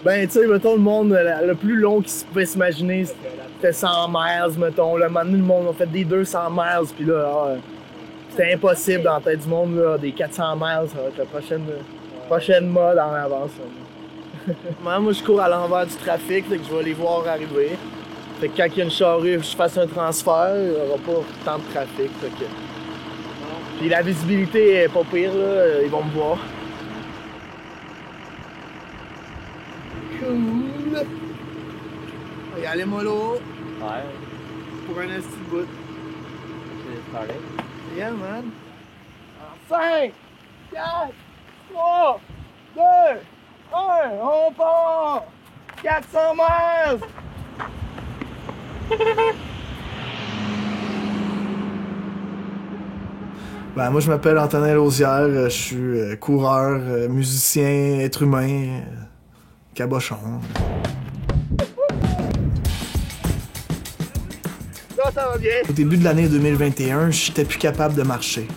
Ben, tu sais, mettons, le monde le plus long qui se pouvait s'imaginer, c'était 100 miles, mettons. Le moment donné, le monde a fait des 200 miles, puis là, c'était impossible dans la tête du monde, là, des 400 miles, ça va être la prochaine mode en avance. Moi, je cours à l'envers du trafic, fait que je vais les voir arriver. Fait que quand il y a une charrue, je fasse un transfert, il n'y aura pas tant de trafic. Fait que... Puis la visibilité est pas pire, là, ils vont me voir. Cool! On va y aller mollo. Ouais. Pour un esti de bout. C'est pareil. Yeah, man. 5, 4, 3, 2, 1, on part! 400 miles! Ben, moi, je m'appelle Antonin Lausière, je suis coureur, musicien, être humain, cabochon. Ça va bien. Au début de l'année 2021, j'étais plus capable de marcher.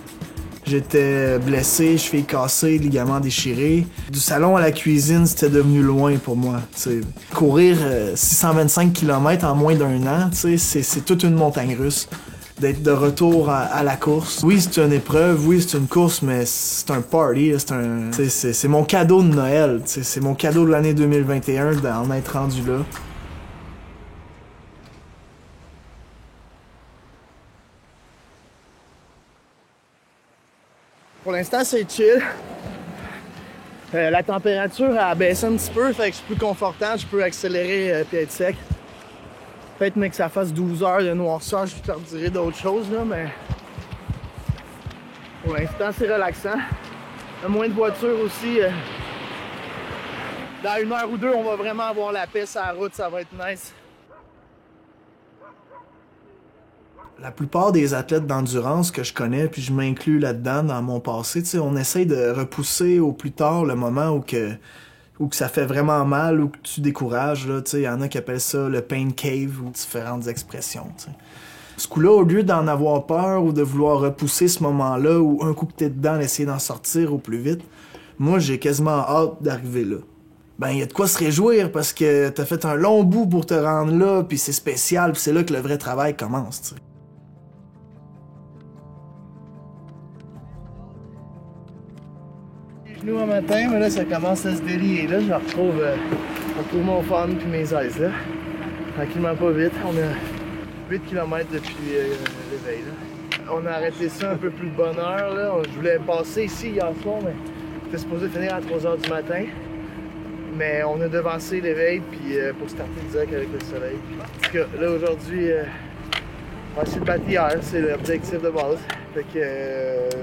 J'étais blessé, cheville cassée, ligaments déchirés. Du salon à la cuisine, c'était devenu loin pour moi. T'sais. Courir 625 km en moins d'un an, c'est toute une montagne russe. D'être de retour à la course. Oui, c'est une épreuve, oui, c'est une course, mais c'est un party, c'est mon cadeau de Noël, c'est mon cadeau de l'année 2021 d'en être rendu là. Pour l'instant, c'est chill. La température a baissé un petit peu, fait que c'est plus confortable, je peux accélérer puis être sec. Peut-être mais que ça fasse 12 heures de noirceur, je te redirai d'autres choses, là, mais pour l'instant, c'est relaxant. Il y a moins de voitures aussi. Dans 1 heure ou 2, on va vraiment avoir la paix sur la route, ça va être nice. La plupart des athlètes d'endurance que je connais, puis je m'inclus là-dedans dans mon passé, on essaye de repousser au plus tard le moment où que ça fait vraiment mal ou que tu décourages. Il y en a qui appellent ça le pain cave ou différentes expressions. T'sais. Ce coup-là, au lieu d'en avoir peur ou de vouloir repousser ce moment-là ou un coup que t'es dedans, d'essayer d'en sortir au plus vite, moi, j'ai quasiment hâte d'arriver là. Ben, y a de quoi se réjouir parce que t'as fait un long bout pour te rendre là, puis c'est spécial, puis c'est là que le vrai travail commence. T'sais. Nous un matin, mais là ça commence à se délier. Là, je retrouve mon fun puis mes aises là. Tranquillement pas vite. On a 8 km depuis l'éveil. On a arrêté ça un peu plus de bonne heure. Là. Je voulais passer ici hier soir, mais c'était supposé finir à 3 h du matin. Mais on a devancé l'éveil puis pour starter direct avec le soleil. En tout cas, là aujourd'hui, on va essayer de battre hier, c'est l'objectif de base. Fait que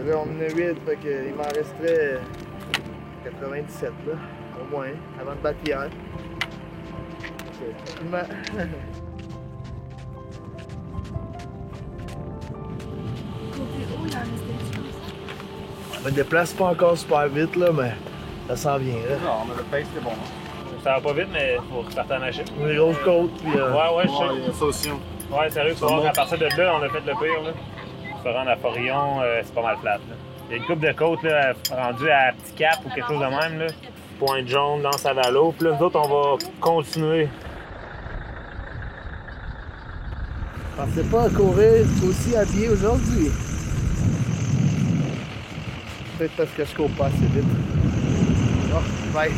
là on en a 8, fait qu'il m'en resterait 97 là, au moins, avant de battre hier. Je me déplace pas encore super vite là, mais ça s'en vient là. Non, mais le pace c'est bon. Ça va pas vite, mais faut starter la machine. Une grosse côte, puis ouais, je sais. Il y a ça aussi. Ouais, sérieux, tu vas voir qu'à partir de là, on a fait le pire là. Se rendre à Forillon, c'est pas mal plate là. Il y a une coupe de côte là, rendue à Petit Cap ou quelque chose de même là. Pointe-Jaune, dans Savalo. Puis là, nous autres, on va continuer. Je pensais pas à courir aussi à pied aujourd'hui. Peut-être parce que je cours pas assez vite. Oh, bye.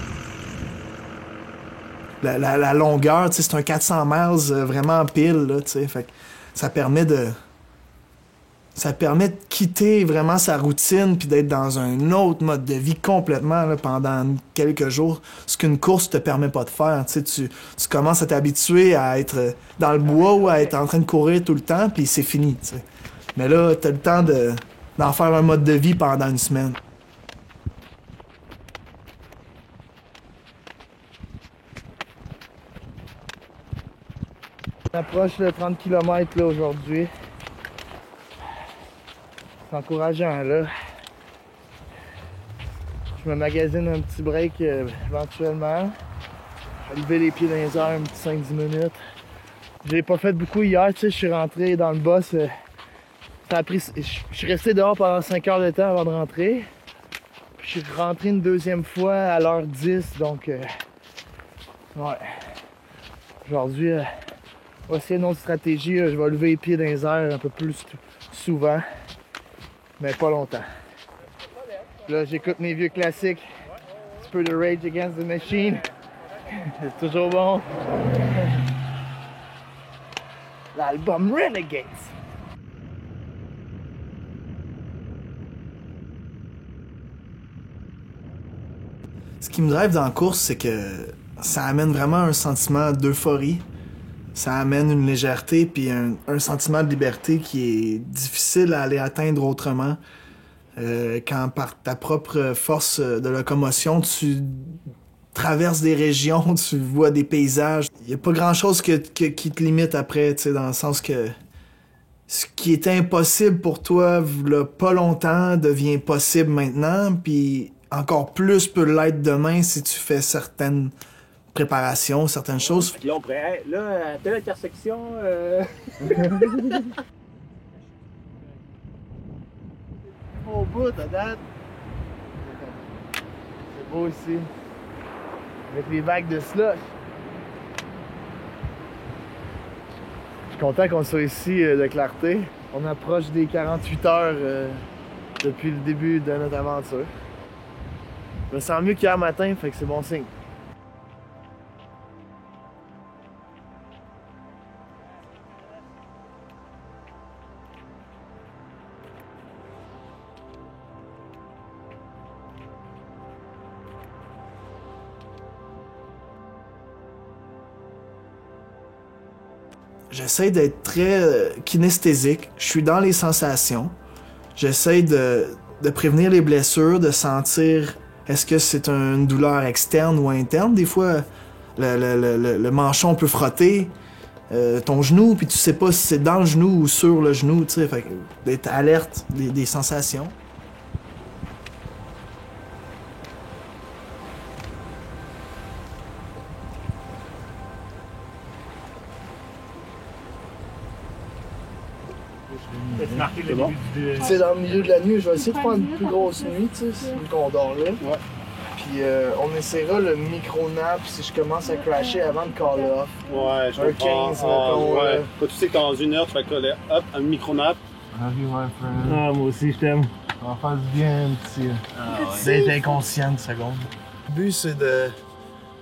La longueur, c'est un 400 miles vraiment pile, là, fait que ça permet de quitter vraiment sa routine puis d'être dans un autre mode de vie complètement là, pendant quelques jours, ce qu'une course te permet pas de faire. Tu commences à t'habituer à être dans le bois ou à être en train de courir tout le temps, puis c'est fini. T'sais. Mais là, t'as le temps d'en faire un mode de vie pendant une semaine. On approche de 30 km là, aujourd'hui. C'est encourageant là. Je me magasine un petit break éventuellement. Je vais lever les pieds dans les airs un petit 5-10 minutes. J'ai pas fait beaucoup hier, je suis rentré dans le boss. Ça a pris, je suis resté dehors pendant 5 heures de temps avant de rentrer. Puis je suis rentré une deuxième fois à l'heure 10, donc Ouais. Aujourd'hui, on va essayer une autre stratégie. Je vais lever les pieds dans les airs un peu plus souvent, mais pas longtemps. Là, j'écoute mes vieux classiques. Un petit peu de Rage Against the Machine. C'est toujours bon. L'album Renegades. Ce qui me drive dans la course, c'est que ça amène vraiment un sentiment d'euphorie. Ça amène une légèreté puis un sentiment de liberté qui est difficile à aller atteindre autrement. Quand par ta propre force de locomotion, tu traverses des régions, tu vois des paysages. Il n'y a pas grand-chose qui te limite après, tu sais, dans le sens que ce qui était impossible pour toi v'là pas longtemps devient possible maintenant, puis encore plus peut l'être demain si tu fais certaines préparations, certaines choses. Là, on pourrait, là, à telle intersection... Au bout, à date. C'est beau ici. Avec les vagues de slush. Je suis content qu'on soit ici de clarté. On approche des 48 heures depuis le début de notre aventure. Je me sens mieux qu'hier matin, fait que c'est bon signe. J'essaie d'être très kinesthésique. Je suis dans les sensations. J'essaie de prévenir les blessures, de sentir est-ce que c'est une douleur externe ou interne. Des fois, le manchon peut frotter ton genou, puis tu sais pas si c'est dans le genou ou sur le genou, tu sais. Fait que d'être alerte des sensations. C'est bon. C'est dans le milieu de la nuit, je vais essayer de prendre une plus grosse nuit, tu sais, si on dort là. Ouais. Puis on essaiera le micro-nap si je commence à crasher avant de call off. Ouais, je Un comprends. 15, mettons, ouais. Quand tu sais que dans une heure, tu vas coller, hop, un micro-nap. Love you, my friend. Ah, moi aussi, je t'aime. On va faire du bien, un petit. D'être inconscient une seconde. Le but, c'est de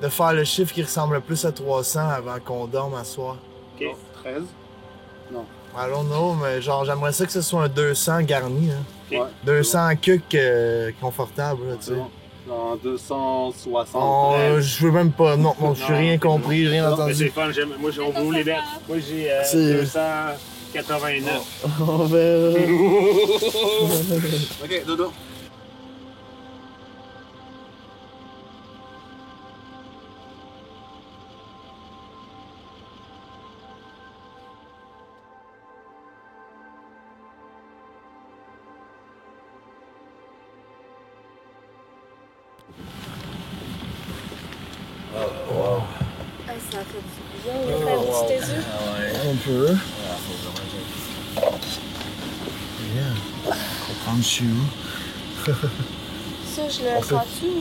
faire le chiffre qui ressemble le plus à 300 avant qu'on dorme à soir. Ok. 13. I don't know, mais genre, j'aimerais ça que ce soit un 200 garni. Hein. Ouais. 200 cuc confortable, là, tu sais. Dans 260. Je veux même pas. Non, je suis rien compris, rien Mais c'est entendu. fun, moi, on roule les bêtes. Moi, j'ai C'est- 289. On verra. Ok, dodo. Ça fait du bien, il fait un petit yeux. Un peu. Yeah. On va prendre chez vous. Ça, je le sens-tu?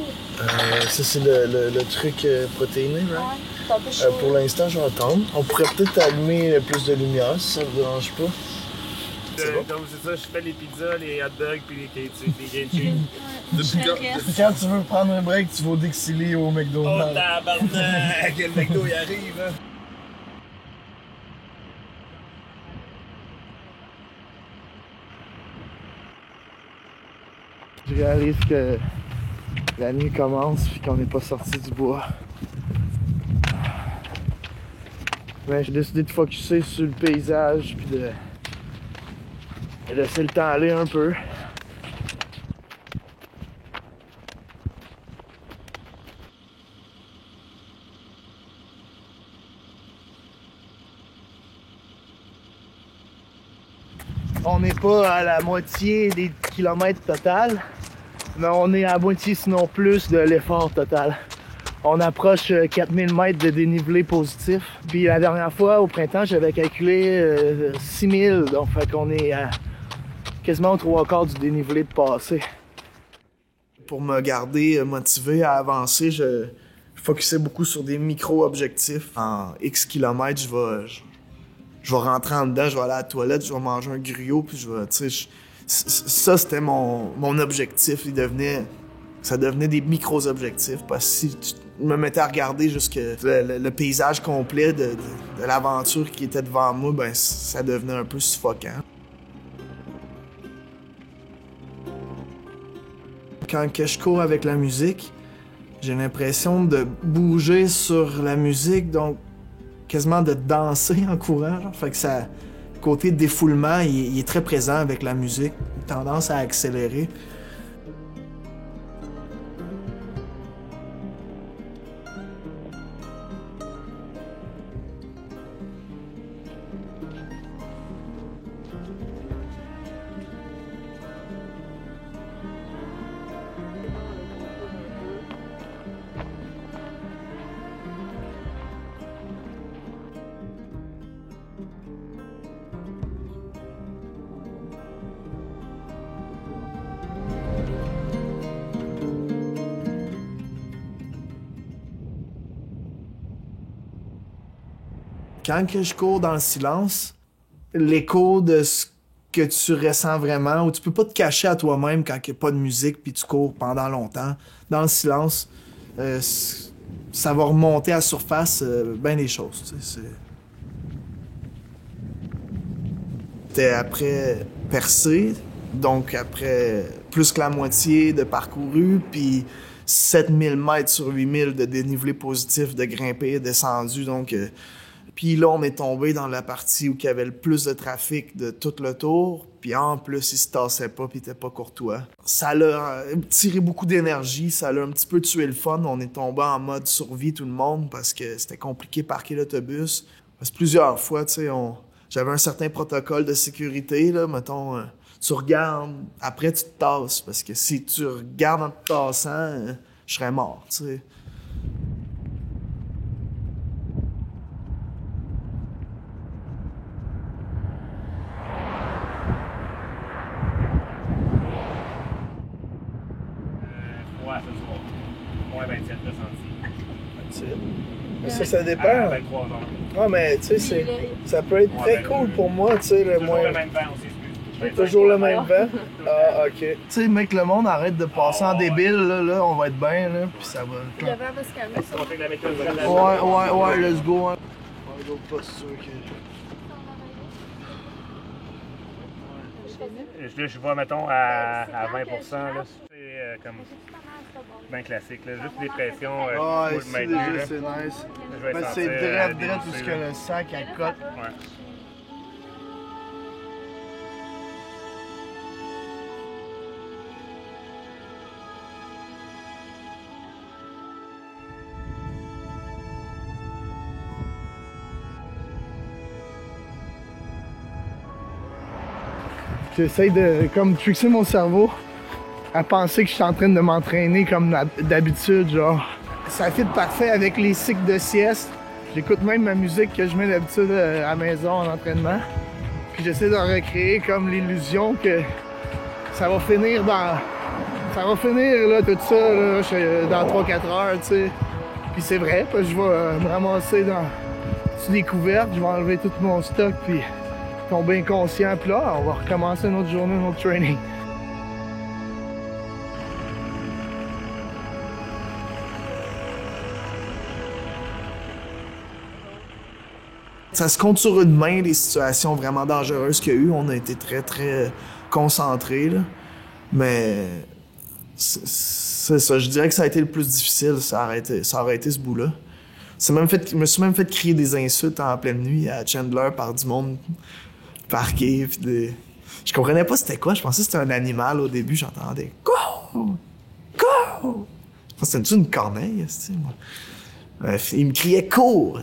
Ça, c'est le truc protéiné, right? Ouais, c'est un peu chaud. Pour l'instant, je vais attendre. On pourrait peut-être allumer plus de lumière si ça vous dérange pas. C'est bon? Donc, c'est ça, je fais les pizzas, les hot dogs puis les grilled cheese. Quand tu veux prendre un break, tu vas au Dixili ou au Oh, McDonald's. tabarnak! Quel McDo il arrive, hein? Je réalise que la nuit commence et qu'on n'est pas sorti du bois. Mais j'ai décidé de focusser sur le paysage puis de laisser le temps aller un peu. On n'est pas à la moitié des kilomètres total, mais on est à la moitié sinon plus de l'effort total. On approche 4000 mètres de dénivelé positif. Puis la dernière fois, au printemps, j'avais calculé 6000, donc fait qu'on est à quasiment aux 3/4 du dénivelé de passé. Pour me garder motivé à avancer, focusais beaucoup sur des micro-objectifs. En X kilomètres, je vais rentrer en dedans, je vais aller à la toilette, je vais manger un griot, puis je vais, tu sais, ça, c'était mon objectif. Ça devenait des micro-objectifs, parce que si je me mettais à regarder jusque le paysage complet de l'aventure qui était devant moi, ben ça devenait un peu suffocant. Quand que je cours avec la musique, j'ai l'impression de bouger sur la musique, donc quasiment de danser en courant. Genre. Fait que ça, côté défoulement, il est très présent avec la musique, tendance à accélérer. Quand que je cours dans le silence, l'écho de ce que tu ressens vraiment, ou tu peux pas te cacher à toi-même quand il n'y a pas de musique puis tu cours pendant longtemps, dans le silence, ça va remonter à la surface bien des choses. Tu sais, C'était après percer, donc après plus que la moitié de parcouru, puis 7000 mètres sur 8000 de dénivelé positif, de grimper, descendu, donc... Puis là, on est tombé dans la partie où il y avait le plus de trafic de tout le tour. Puis en plus, il se tassait pas puis il était pas courtois. Ça l'a tiré beaucoup d'énergie, ça l'a un petit peu tué le fun. On est tombé en mode survie tout le monde parce que c'était compliqué de parquer l'autobus. Parce que plusieurs fois, tu sais, j'avais un certain protocole de sécurité, là. Mettons, tu regardes, après tu te tasses. Parce que si tu regardes en te tassant, je serais mort, tu sais. Moins 27 ressenti. Mais ça dépend. 23 heures. Ah, mais tu sais, ça peut être très cool pour moi, tu sais, le Toujours moins. le même vent aussi, excuse. Toujours le même vent? Ah, ok. Tu sais, mec, le monde arrête de passer en débile, là, on va être bien, là, puis ça va. Le vent va se calmer. On va faire de la météo vraiment. Ouais, let's go, hein. On va pas sûr que. Là, je vois, mettons, à 20%, là, c'est comme bien classique, là. Juste des pressions, Ah, pour le ici, maintenir, déjà, là. c'est nice. Je vais Parce que sentir, c'est drette débousser, où ce là. que le sac à cote. Ouais. J'essaie de, comme, fixer mon cerveau à penser que je suis en train de m'entraîner comme d'habitude, genre. Ça fit parfait avec les cycles de sieste. J'écoute même ma musique que je mets d'habitude à la maison en entraînement. Puis j'essaie de recréer comme l'illusion que ça va finir dans... Ça va finir, là, tout ça, là, dans 3-4 heures, tu sais. Puis c'est vrai, parce que je vais me ramasser sur des couvertes, je vais enlever tout mon stock, puis tomber inconscient. Puis là, on va recommencer une autre journée, notre training. Ça se compte sur une main les situations vraiment dangereuses qu'il y a eu. On a été très, très concentrés, là. Mais c'est ça. Je dirais que ça a été le plus difficile, ça aurait été ce bout-là. Je me suis même fait crier des insultes en pleine nuit à Chandler par du monde parqué. Je comprenais pas c'était quoi. Je pensais que c'était un animal au début. J'entendais « Go! Go! » Je pensais que c'était une corneille, moi. Bref, il me criait « Cours! »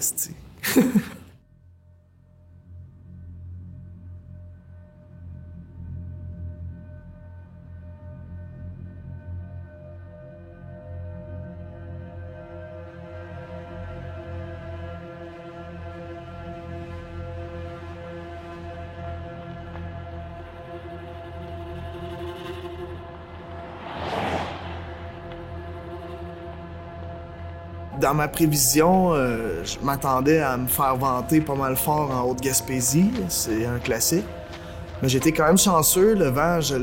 Dans ma prévision, je m'attendais à me faire vanter pas mal fort en Haute-Gaspésie, c'est un classique. Mais j'étais quand même chanceux, le vent, je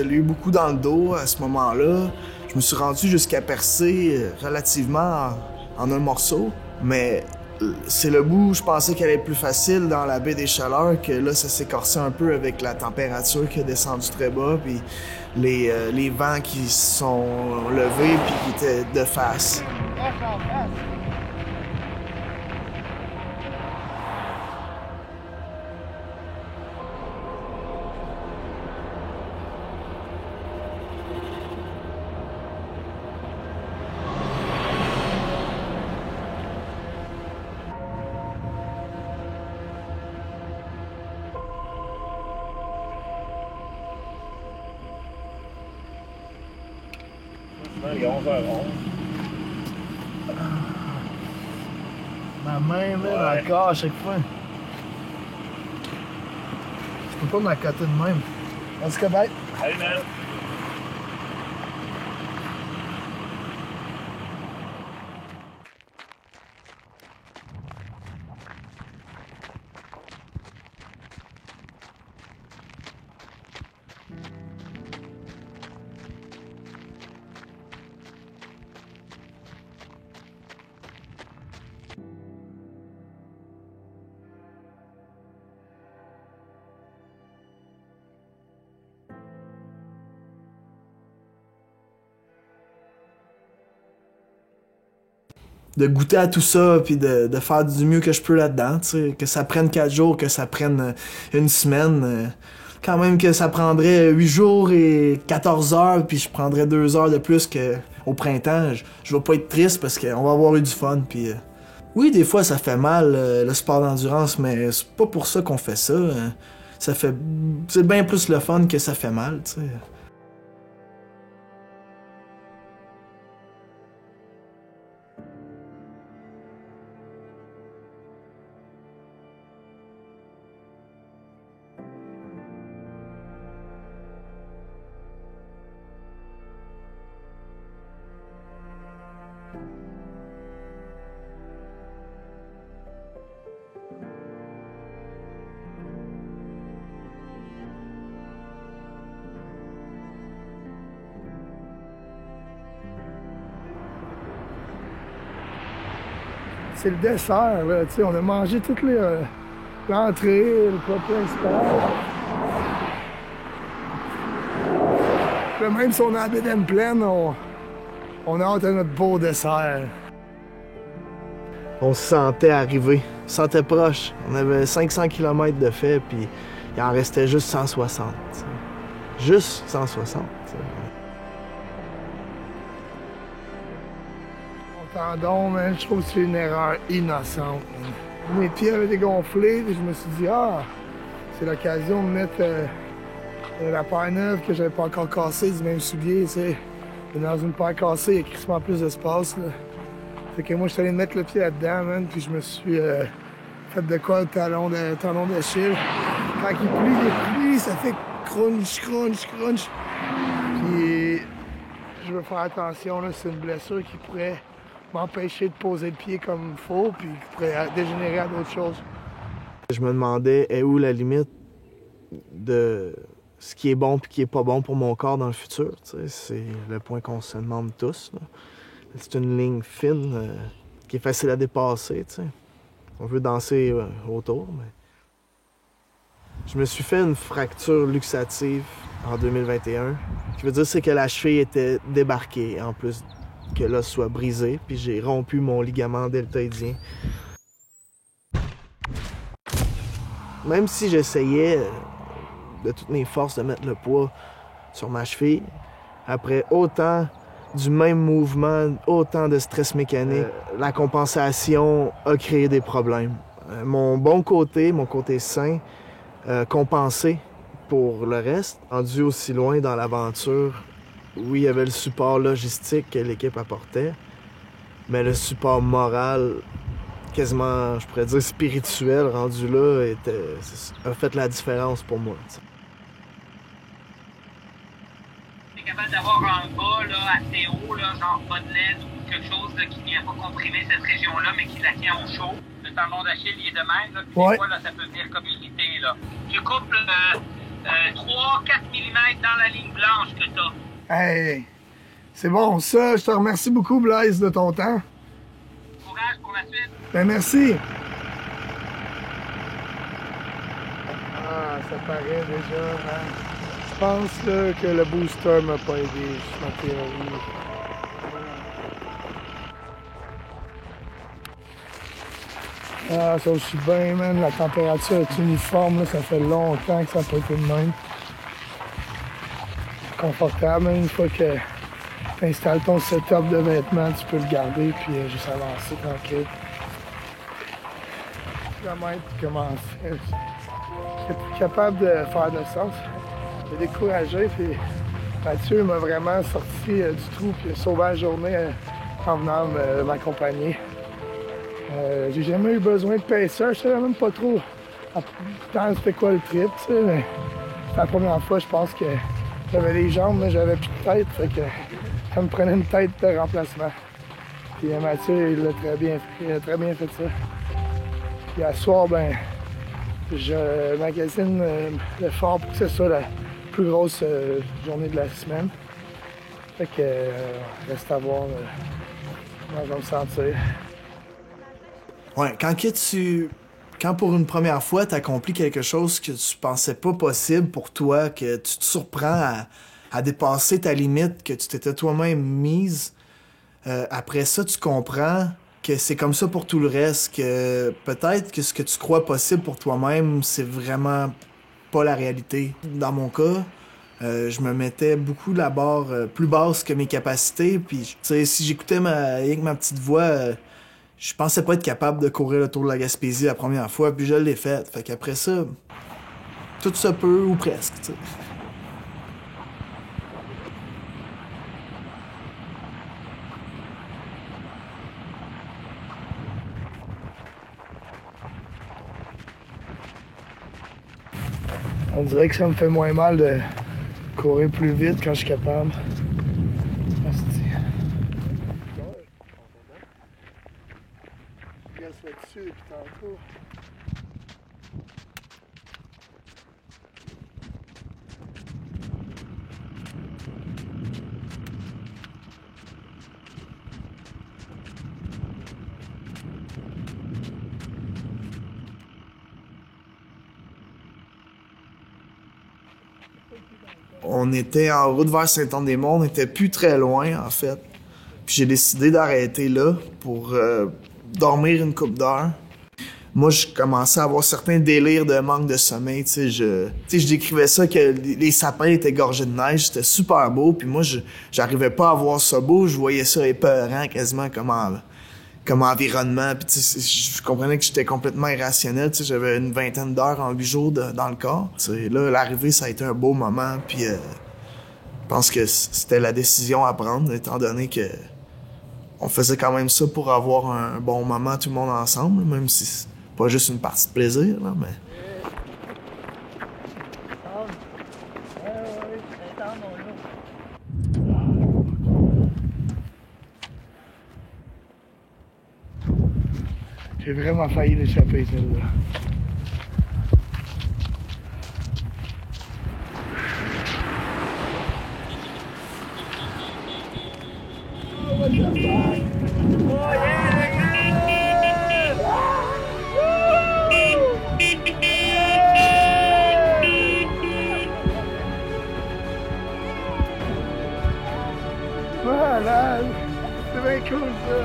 l'ai eu beaucoup dans le dos à ce moment-là. Je me suis rendu jusqu'à percer relativement en un morceau, mais c'est le bout où je pensais qu'elle allait être plus facile dans la baie des Chaleurs que là, ça s'est corsé un peu avec la température qui a descendu très bas, puis les vents qui se sont levés puis qui étaient de face. Il est 11h11. Ma main, là, dans le corps à chaque fois. Je peux pas m'accoter de même. On se bye. Salut, man. De goûter à tout ça, puis de faire du mieux que je peux là-dedans, tu sais, que ça prenne 4 jours, que ça prenne une semaine, quand même que ça prendrait 8 jours et 14 heures, puis je prendrais 2 heures de plus qu'au printemps, je vais pas être triste parce qu'on va avoir eu du fun, puis oui, des fois ça fait mal, le sport d'endurance, mais c'est pas pour ça qu'on fait ça, c'est bien plus le fun que ça fait mal, tu sais. C'est le dessert, là, tu sais, on a mangé toute l'entrée, le plat principal. Là, même si on a la bédaine pleine, on a hâte à notre beau dessert. On se sentait arriver, on se sentait proche. On avait 500 km de fait, puis il en restait juste 160. T'sais. Juste 160. T'sais. Tendon, man, je trouve que c'est une erreur innocente. Man. Mes pieds avaient dégonflé, et je me suis dit, c'est l'occasion de mettre la paire neuve que j'avais pas encore cassée du même soulier, tu sais. Dans une paire cassée, il y a crissement plus d'espace, là. Fait que moi, je suis allé mettre le pied là-dedans, man, puis je me suis fait de quoi le tendon d'Achille. Quand il plie, ça fait crunch. Puis, je veux faire attention, là, c'est une blessure qui pourrait m'empêcher de poser le pied comme il faut, puis qui pourrait dégénérer à d'autres choses. Je me demandais, est où la limite de ce qui est bon et qui est pas bon pour mon corps dans le futur. C'est le point qu'on se demande tous. C'est une ligne fine qui est facile à dépasser. T'sais. On veut danser autour, mais... Je me suis fait une fracture luxative en 2021. Ce qui veut dire c'est que la cheville était débarquée, en plus que l'os soit brisé, puis j'ai rompu mon ligament deltoïdien. Même si j'essayais de toutes mes forces de mettre le poids sur ma cheville, après autant du même mouvement, autant de stress mécanique, la compensation a créé des problèmes. Mon côté sain, compensé pour le reste, rendu aussi loin dans l'aventure. Oui, il y avait le support logistique que l'équipe apportait, mais le support moral, quasiment, je pourrais dire spirituel, rendu là, a fait la différence pour moi. Tu es capable d'avoir un bas là, assez haut, là, genre bas de laine, ou quelque chose là, qui ne vient pas comprimer cette région-là, mais qui la tient au chaud. Le tendon d'Achille, il est de même. Là, puis Ouais. des fois, là, ça peut venir comme irrité. Là. Tu coupes 3-4 mm dans la ligne blanche que tu as. Hey! C'est bon, ça. Je te remercie beaucoup, Blaise, de ton temps. Courage pour la suite. Ben, merci. Ah, ça paraît déjà, hein? Je pense là, que le booster m'a pas aidé, c'est ma théorie. Ah, ça aussi bien, man. La température est uniforme, là. Ça fait longtemps que ça n'a pas été de même. Confortable, même une fois que tu installes ton setup de vêtements, tu peux le garder puis juste avancer tranquille. Kilomètre commencer. J'étais plus capable de faire de sens. J'ai découragé, puis Mathieu m'a vraiment sorti du trou puis sauvé la journée en venant m'accompagner. J'ai jamais eu besoin de pacer, je savais même pas trop c'était quoi le trip, tu sais, mais c'était la première fois, je pense que j'avais les jambes, mais j'avais plus de tête, fait que ça me prenait une tête de remplacement. Puis Mathieu, il a très bien fait ça. Puis à soir, ben, je magasine le fort pour que ce soit la plus grosse journée de la semaine. Fait que reste à voir comment je vais me sentir. Ouais, quand pour une première fois, tu accomplis quelque chose que tu pensais pas possible pour toi, que tu te surprends à dépasser ta limite que tu t'étais toi-même mise, après ça, tu comprends que c'est comme ça pour tout le reste, que peut-être que ce que tu crois possible pour toi-même, c'est vraiment pas la réalité. Dans mon cas, je me mettais beaucoup la barre plus basse que mes capacités, puis tu sais, si j'écoutais avec ma petite voix, je pensais pas être capable de courir le Tour de la Gaspésie la première fois, puis je l'ai fait. Fait qu'après ça, tout se peut, ou presque, tu sais. On dirait que ça me fait moins mal de courir plus vite quand je suis capable. Je reste là-dessus depuis tantôt. On était en route vers Saint-Anne-des-Monts, on était plus très loin, en fait. Puis j'ai décidé d'arrêter là pour dormir une couple d'heures. Moi, je commençais à avoir certains délires de manque de sommeil, tu sais. Je décrivais ça que les sapins étaient gorgés de neige, c'était super beau. Puis moi, j'arrivais pas à voir ça beau, je voyais ça épeurant quasiment comme environnement. Puis tu sais, je comprenais que j'étais complètement irrationnel, tu sais. J'avais une vingtaine d'heures en 8 jours dans le corps. Tu sais, là, l'arrivée, ça a été un beau moment. Puis je pense que c'était la décision à prendre, étant donné que on faisait quand même ça pour avoir un bon moment tout le monde ensemble, même si c'est pas juste une partie de plaisir, là, mais... J'ai vraiment failli l'échapper, celle-là. Malade! C'est bien cool, ça!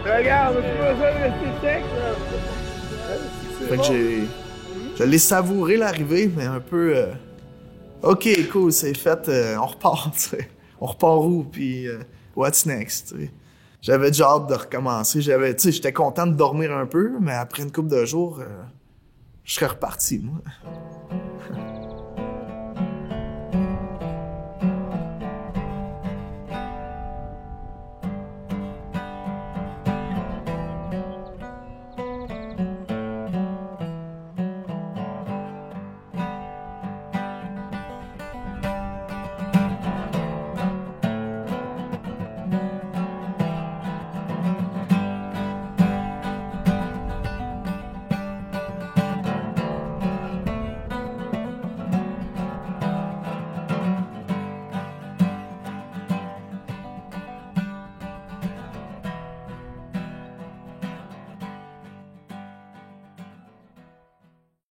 Regarde, tu vois ça, rester sec, là! Fait que je l'ai savouré l'arrivée, mais un peu... OK, cool, c'est fait, on repart, tu sais. On repart où, puis what's next, tu sais. J'avais déjà hâte de recommencer. J'étais content de dormir un peu, mais après une couple de jours, je serais reparti, moi.